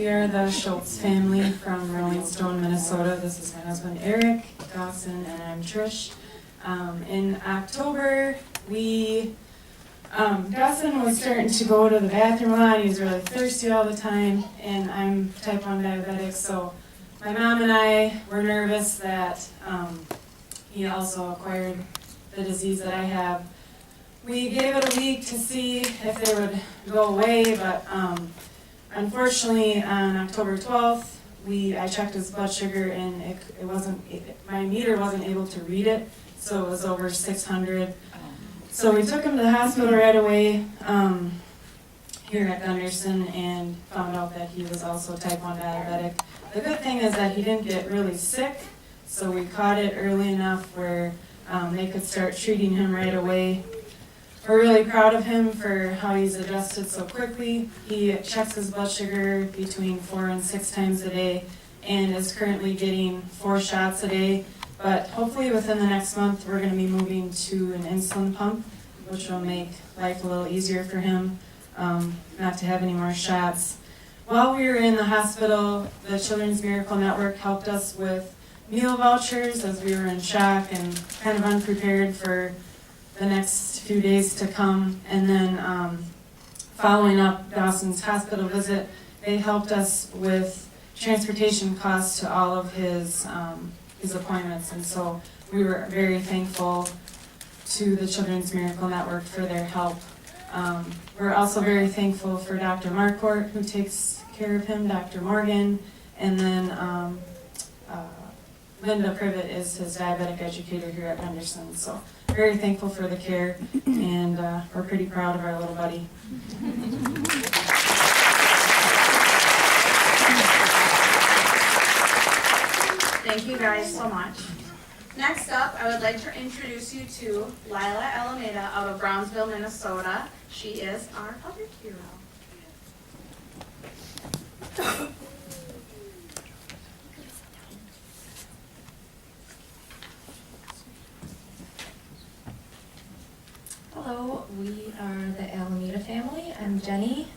We are the Schultz family from Rolling Stone, Minnesota. This is my husband Eric, Dawson, and I'm Trish. In October, Dawson was starting to go to the bathroom a lot. He was really thirsty all the time, and I'm type 1 diabetic, so my mom and I were nervous that he also acquired the disease that I have. We gave it a week to see if they would go away, but unfortunately on October 12th, I checked his blood sugar and my meter wasn't able to read it, so it was over 600. So we took him to the hospital right away here at Gunderson and found out that he was also type 1 diabetic. The good thing is that he didn't get really sick, so we caught it early enough where they could start treating him right away. We're really proud of him for how he's adjusted so quickly. He checks his blood sugar between 4 and 6 times a day and is currently getting 4 shots a day. But hopefully within the next month, we're going to be moving to an insulin pump, which will make life a little easier for him, not to have any more shots. While we were in the hospital, the Children's Miracle Network helped us with meal vouchers as we were in shock and kind of unprepared for the next few days to come. And then following up Dawson's hospital visit, they helped us with transportation costs to all of his appointments. And so we were very thankful to the Children's Miracle Network for their help. We're also very thankful for Dr. Marquardt, who takes care of him, Dr. Morgan, and then Linda Privet is his diabetic educator here at Henderson. So very thankful for the care, and we're pretty proud of our little buddy. Thank you guys so much. Next up, I would like to introduce you to Lila Alameda out of Brownsville, Minnesota. She is our public hero. Hello, we are the Alameda family. I'm Jenny,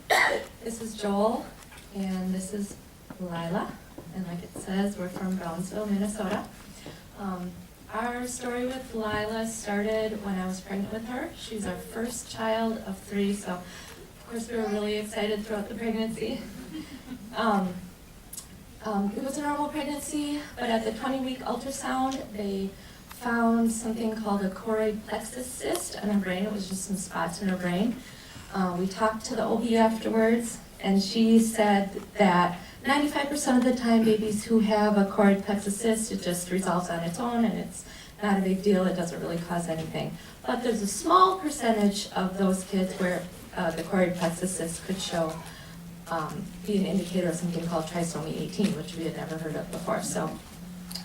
this is Joel, and this is Lila. And like it says, we're from Brownsville, Minnesota. Our story with Lila started when I was pregnant with her. She's our first child of 3, so of course we were really excited throughout the pregnancy. It was a normal pregnancy, but at the 20-week ultrasound, they found something called a choroid plexus cyst on her brain. It was just some spots in her brain. We talked to the OB afterwards, and she said that 95% of the time, babies who have a choroid plexus cyst, it just resolves on its own, and it's not a big deal. It doesn't really cause anything. But there's a small percentage of those kids where the choroid plexus cyst could show, be an indicator of something called trisomy 18, which we had never heard of before. So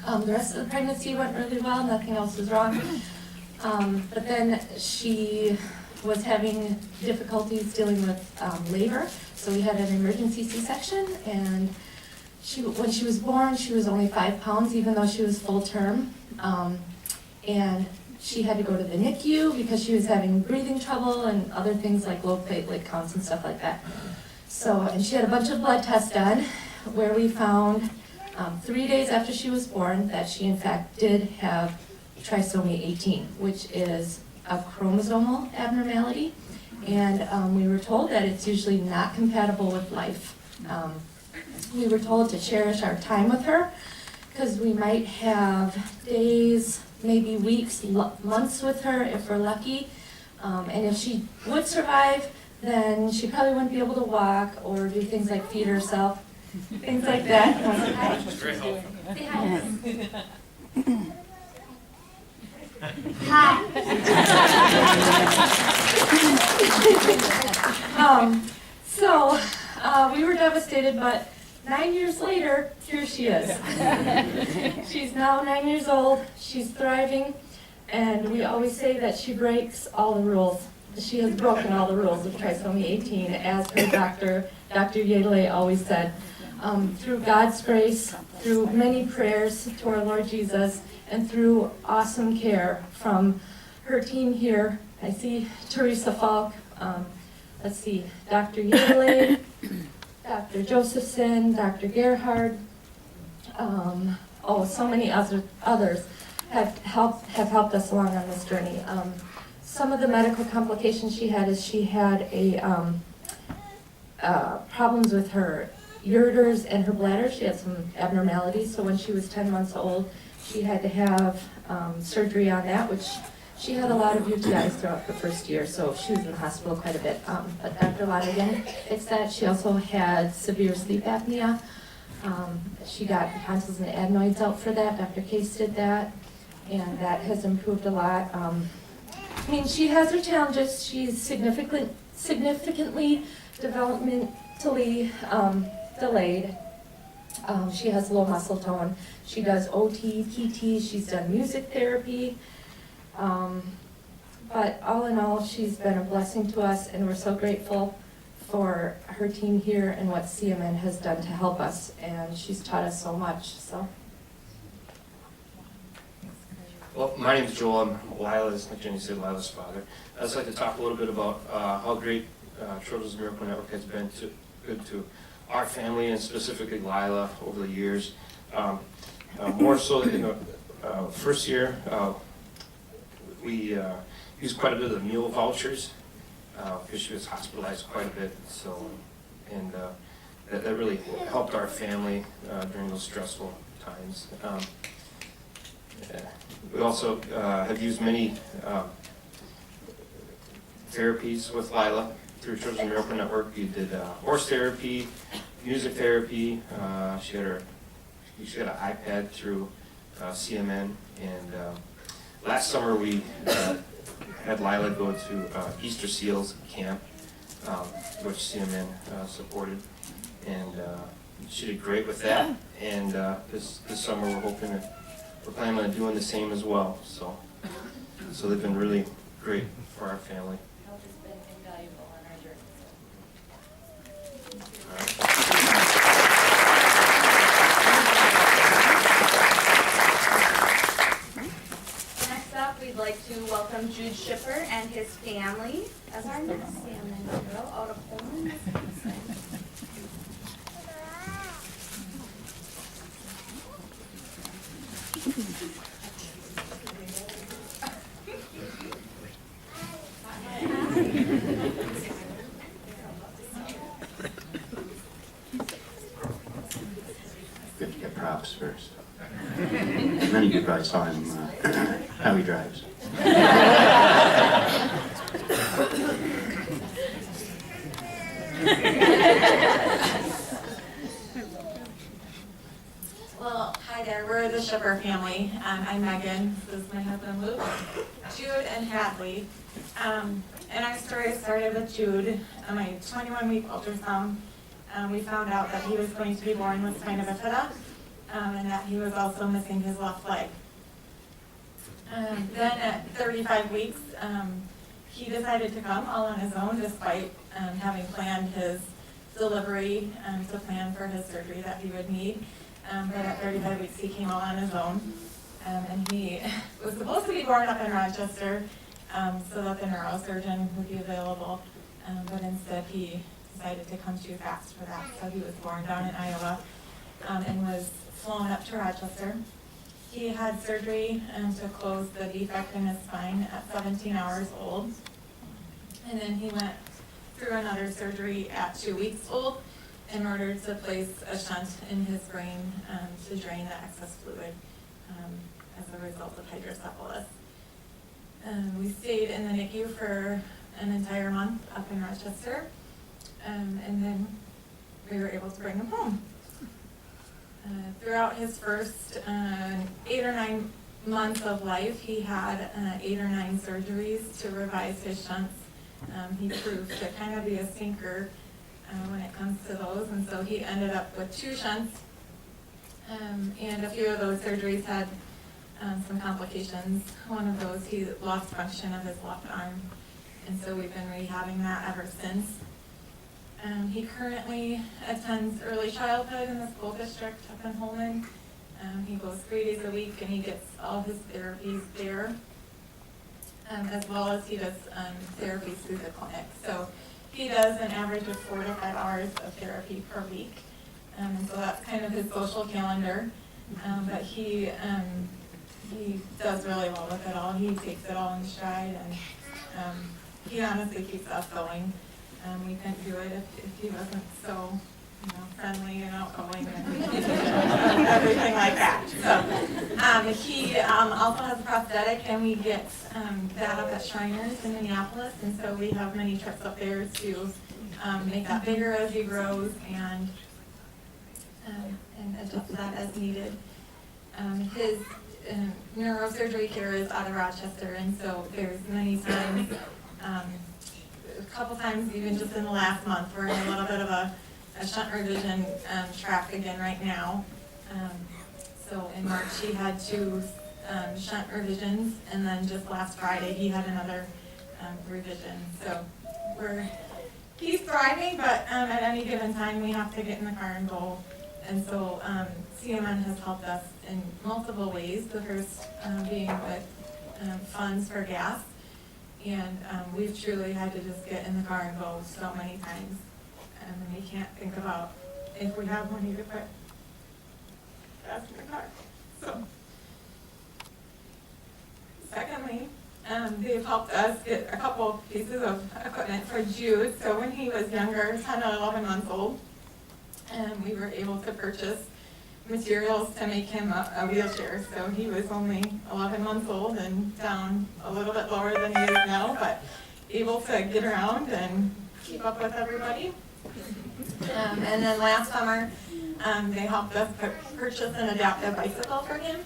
the rest of the pregnancy went really well. Nothing else was wrong. But then she was having difficulties dealing with labor. So we had an emergency C-section, and when she was born, she was only 5 pounds, even though she was full term. And she had to go to the NICU because she was having breathing trouble and other things like low platelet counts and stuff like that. So, and she had a bunch of blood tests done where we found 3 days after she was born that she in fact did have trisomy 18, which is a chromosomal abnormality. And we were told that it's usually not compatible with life. We were told to cherish our time with her because we might have days, maybe weeks, months with her if we're lucky. And if she would survive, then she probably wouldn't be able to walk or do things like feed herself, things like that. Very helpful. Say hi. So we were devastated, but 9 years later, here she is. She's now 9 years old, she's thriving, and we always say that she breaks all the rules. She has broken all the rules of trisomy 18, as her doctor, Dr. Yedele, always said. Through God's grace, through many prayers to our Lord Jesus, and through awesome care from her team here. I see Teresa Falk, let's see, Dr. Yedele, Dr. Josephson, Dr. Gerhard, so many others have helped us along on this journey. Some of the medical complications she had is she had problems with her ureters and her bladder. She had some abnormalities, so when she was 10 months old, she had to have surgery on that, which she had a lot of UTIs throughout her first year, so she was in the hospital quite a bit. But Dr. Lonergan fixed that. She also had severe sleep apnea. She got tonsils and adenoids out for that. Dr. Case did that, and that has improved a lot. She has her challenges. She's significantly developmentally delayed. She has low muscle tone. She does OT, PT, she's done music therapy. But all in all, she's been a blessing to us, and we're so grateful for her team here and what CMN has done to help us, and she's taught us so much, so. Well, my name's Joel. I'm Lila's, like Jenny said, Lila's father. I'd just like to talk a little bit about how great Children's Miracle Network has been good to our family, and specifically Lila, over the years. More so in the first year, we used quite a bit of the meal vouchers because she was hospitalized quite a bit. So, and that really helped our family during those stressful times. We also have used many therapies with Lila through Children's Miracle Network. We did horse therapy, music therapy. She had an iPad through CMN, and last summer we had Lila go to Easter Seals camp, which CMN supported, and she did great with that. And this summer we're planning on doing the same as well. So they've been really great for our family. Help has been invaluable on our journey. All right. Next up, we'd like to welcome Jude Schipper and his family as our next family member out of Poland. Good to get props first. Many of you probably saw him, how he drives. Well, hi there, we're the Schipper family. I'm Megan, this is my husband Luke, Jude and Hadley. And our story started with Jude, my 21-week ultrasound. We found out that he was going to be born with spina bifida, and that he was also missing his left leg. Then at 35 weeks, he decided to come all on his own despite having planned his delivery to plan for his surgery that he would need. But at 35 weeks, he came all on his own. And he was supposed to be born up in Rochester so that the neurosurgeon would be available. But instead, he decided to come too fast for that. So he was born down in Iowa and was flown up to Rochester. He had surgery to close the defect in his spine at 17 hours old. And then he went through another surgery at 2 weeks old in order to place a shunt in his brain to drain the excess fluid as a result of hydrocephalus. We stayed in the NICU for an entire month up in Rochester, and then we were able to bring him home. Throughout his first 8 or 9 months of life, he had 8 or 9 surgeries to revise his shunts. He proved to kind of be a stinker when it comes to those, and so he ended up with 2 shunts, and a few of those surgeries had some complications. One of those, he lost function of his left arm, and so we've been rehabbing that ever since. He currently attends early childhood in the school district up in Holmen. He goes 3 days a week and he gets all his therapies there, as well as he does therapies through the clinic. So he does an average of 4 to 5 hours of therapy per week. And so that's kind of his social calendar. But he does really well with it all. He takes it all in stride, and he honestly keeps us going. We couldn't do it if he wasn't so, friendly and outgoing and everything like that. So he also has a prosthetic, and we get that up at Shriners in Minneapolis, and so we have many trips up there to make that bigger as he grows and adjust that as needed. His neurosurgery care is out of Rochester, and so there's many times, a couple times even just in the last month, we're in a little bit of a shunt revision track again right now. So in March he had 2 shunt revisions, and then just last Friday he had another revision. So he's thriving, but at any given time we have to get in the car and go. And so CMN has helped us in multiple ways, the first being with funds for gas. And we've truly had to just get in the car and go so many times. And we can't think about if we have money to put gas in the car. So, secondly, they've helped us get a couple pieces of equipment for Jude. So when he was younger, 10 or 11 months old, we were able to purchase materials to make him a wheelchair. So he was only 11 months old and down a little bit lower than he is now, but able to get around and keep up with everybody. And then last summer, they helped us purchase an adaptive bicycle for him.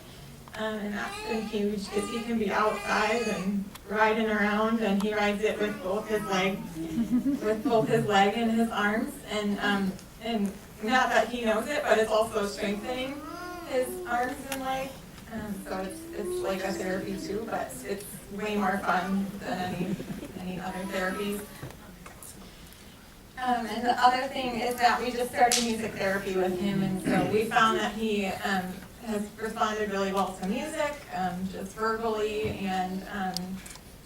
And that's been huge because he can be outside and riding around, and he rides it with both his leg and his arms. And not that he knows it, but it's also strengthening his arms and legs. So it's like a therapy too, but it's way more fun than any other therapies. And the other thing is that we just started music therapy with him, and so we found that he has responded really well to music, just verbally, and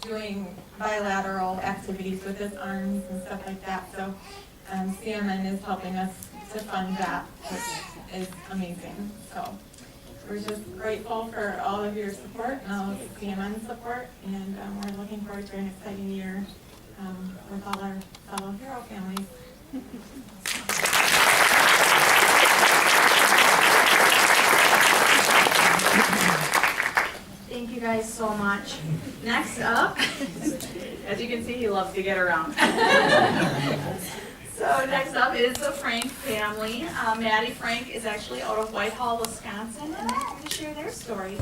doing bilateral activities with his arms and stuff like that. So CMN is helping us to fund that, which is amazing. So we're just grateful for all of your support and all of CMN's support, and we're looking forward to an exciting year with all our fellow hero families. Thank you guys so much. Next up, as you can see, he loves to get around. So next up is the Frank family. Maddie Frank is actually out of Whitehall, Wisconsin, and they're going to share their story.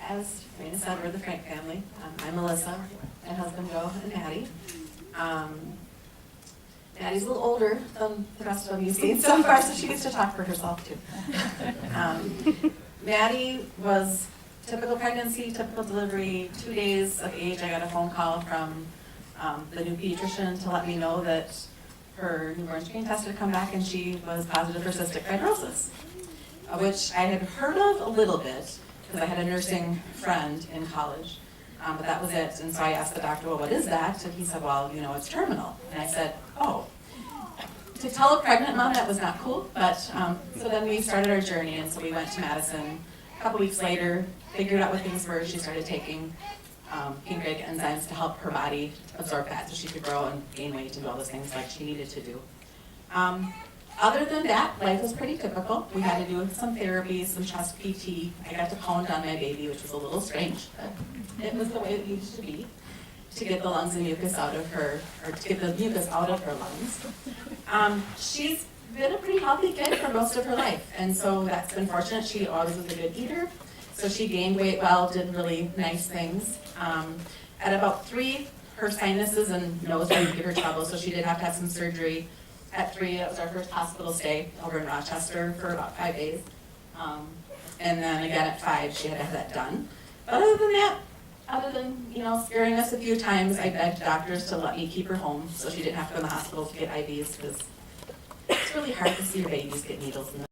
As Raina said, we're the Frank family. I'm Melissa, my husband Joe, and Maddie. Maddie's a little older than the rest of them you've seen so far, so she gets to talk for herself too. Maddie was typical pregnancy, typical delivery. 2 days of age, I got a phone call from the new pediatrician to let me know that her newborn screen test had come back and she was positive for cystic fibrosis, which I had heard of a little bit because I had a nursing friend in college, but that was it. And so I asked the doctor, well, what is that? And he said, well, it's terminal. And I said, oh. To tell a pregnant mom, that was not cool, but so then we started our journey, and so we went to Madison. A couple weeks later, figured out what things were. She started taking pancreatic enzymes to help her body absorb fat so she could grow and gain weight and do all those things like she needed to do. Other than that, life was pretty typical. We had to do some therapy, some chest PT. I got to pound on my baby, which was a little strange, but it was the way it used to be, to get the lungs and mucus out of her, or to get the mucus out of her lungs. She's been a pretty healthy kid for most of her life, and so that's been fortunate. She always was a good eater, so she gained weight well, did really nice things. At about 3, her sinuses and nose would give her trouble, so she did have to have some surgery. At 3, it was our first hospital stay over in Rochester for about 5 days. And then again at 5, she had to have that done. But other than that, scaring us a few times, I begged doctors to let me keep her home so she didn't have to go in the hospital to get IVs, because it's really hard to see your babies get needles in the